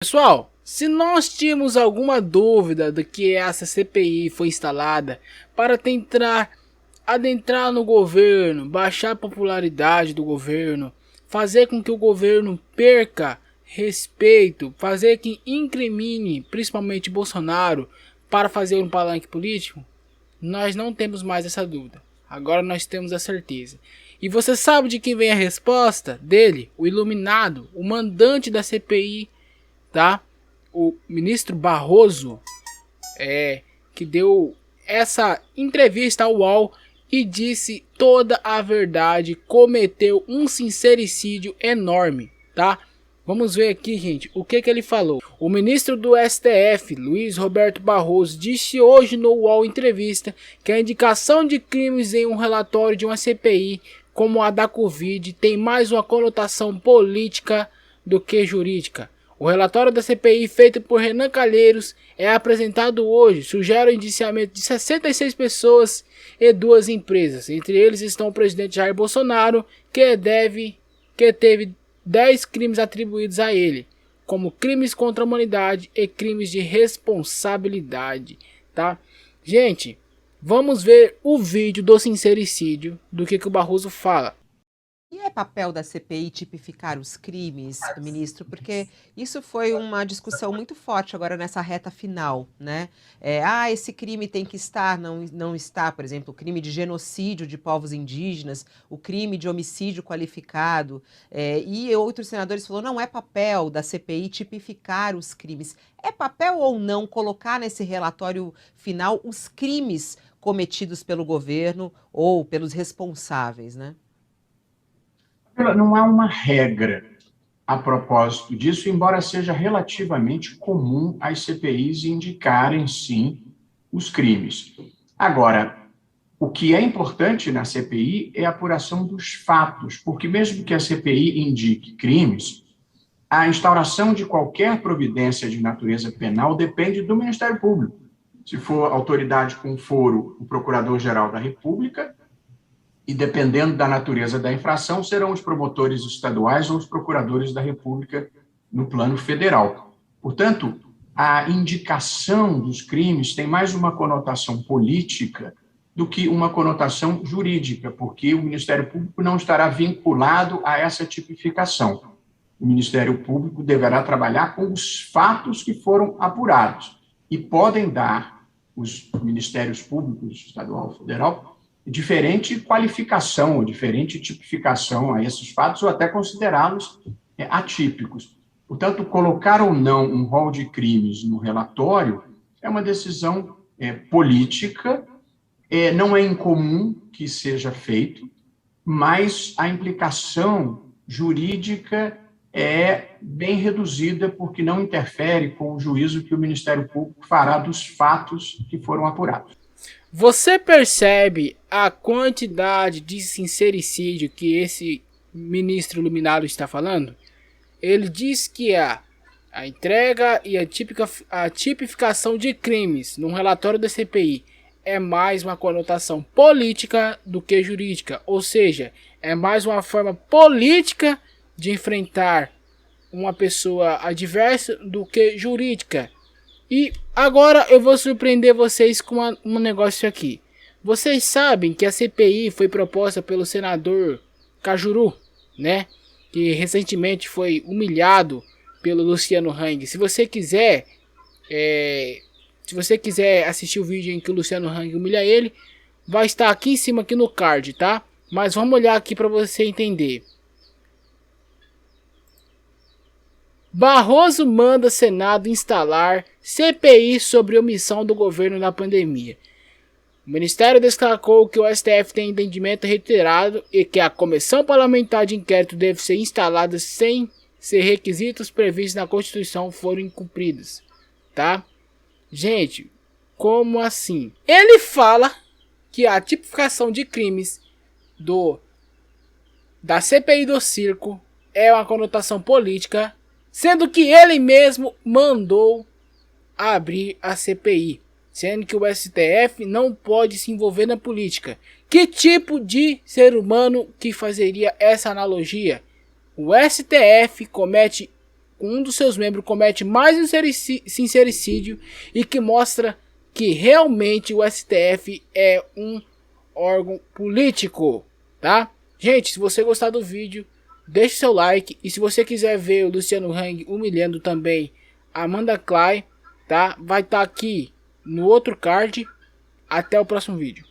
Pessoal, se nós tínhamos alguma dúvida do que essa CPI foi instalada para tentar adentrar no governo, baixar a popularidade do governo, fazer com que o governo perca respeito, fazer que incrimine principalmente Bolsonaro para fazer um palanque político, nós não temos mais essa dúvida. Agora nós temos a certeza. E você sabe de quem vem a resposta? Dele, o iluminado, o mandante da CPI, tá? O ministro Barroso, que deu essa entrevista ao UOL e disse toda a verdade, cometeu um sincericídio enorme, tá? Vamos ver aqui, gente, o que ele falou. O ministro do STF, Luiz Roberto Barroso, disse hoje no UOL entrevista que a indicação de crimes em um relatório de uma CPI, como a da Covid, tem mais uma conotação política do que jurídica. O relatório da CPI, feito por Renan Calheiros, é apresentado hoje, sugere o indiciamento de 66 pessoas e 2 empresas. Entre eles estão o presidente Jair Bolsonaro, que teve 10 crimes atribuídos a ele, como crimes contra a humanidade e crimes de responsabilidade, tá? Gente, vamos ver o vídeo do sincericídio, do que o Barroso fala. E é papel da CPI tipificar os crimes, ministro? Porque isso foi uma discussão muito forte agora nessa reta final, né? Esse crime tem que estar, não está, por exemplo, o crime de genocídio de povos indígenas, o crime de homicídio qualificado, e outros senadores falaram, não é papel da CPI tipificar os crimes. É papel ou não colocar nesse relatório final os crimes cometidos pelo governo ou pelos responsáveis, né? Não há uma regra a propósito disso, embora seja relativamente comum as CPIs indicarem, sim, os crimes. Agora, o que é importante na CPI é a apuração dos fatos, porque mesmo que a CPI indique crimes, a instauração de qualquer providência de natureza penal depende do Ministério Público. Se for autoridade com foro, o Procurador-Geral da República, e dependendo da natureza da infração, serão os promotores estaduais ou os procuradores da República no plano federal. Portanto, a indicação dos crimes tem mais uma conotação política do que uma conotação jurídica, porque o Ministério Público não estará vinculado a essa tipificação. O Ministério Público deverá trabalhar com os fatos que foram apurados e podem dar os Ministérios Públicos, estadual e federal, diferente qualificação ou diferente tipificação a esses fatos ou até considerá-los atípicos. Portanto, colocar ou não um rol de crimes no relatório é uma decisão política, não é incomum que seja feito, mas a implicação jurídica é bem reduzida porque não interfere com o juízo que o Ministério Público fará dos fatos que foram apurados. Você percebe a quantidade de sincericídio que esse ministro iluminado está falando? Ele diz que a entrega e a tipificação de crimes num relatório da CPI é mais uma conotação política do que jurídica, ou seja, é mais uma forma política de enfrentar uma pessoa adversa do que jurídica. E agora eu vou surpreender vocês com um negócio aqui. Vocês sabem que a CPI foi proposta pelo senador Cajuru, né? Que recentemente foi humilhado pelo Luciano Hang. Se você quiser assistir o vídeo em que o Luciano Hang humilha ele, vai estar aqui em cima aqui no card, tá? Mas vamos olhar aqui para você entender. Barroso manda Senado instalar CPI sobre omissão do governo na pandemia. O Ministério destacou que o STF tem entendimento reiterado e que a comissão parlamentar de inquérito deve ser instalada sem ser requisitos previstos na Constituição forem cumpridos. Tá? Gente, como assim? Ele fala que a tipificação de crimes da CPI do circo é uma conotação política, sendo que ele mesmo mandou abrir a CPI, sendo que o STF não pode se envolver na política. Que tipo de ser humano que fazeria essa analogia? O STF comete um dos seus membros comete mais um sincericídio e que mostra que realmente o STF é um órgão político, tá? Gente, se você gostar do vídeo, deixe seu like. E se você quiser ver o Luciano Hang humilhando também a Amanda Klein, tá? Vai estar aqui no outro card. Até o próximo vídeo.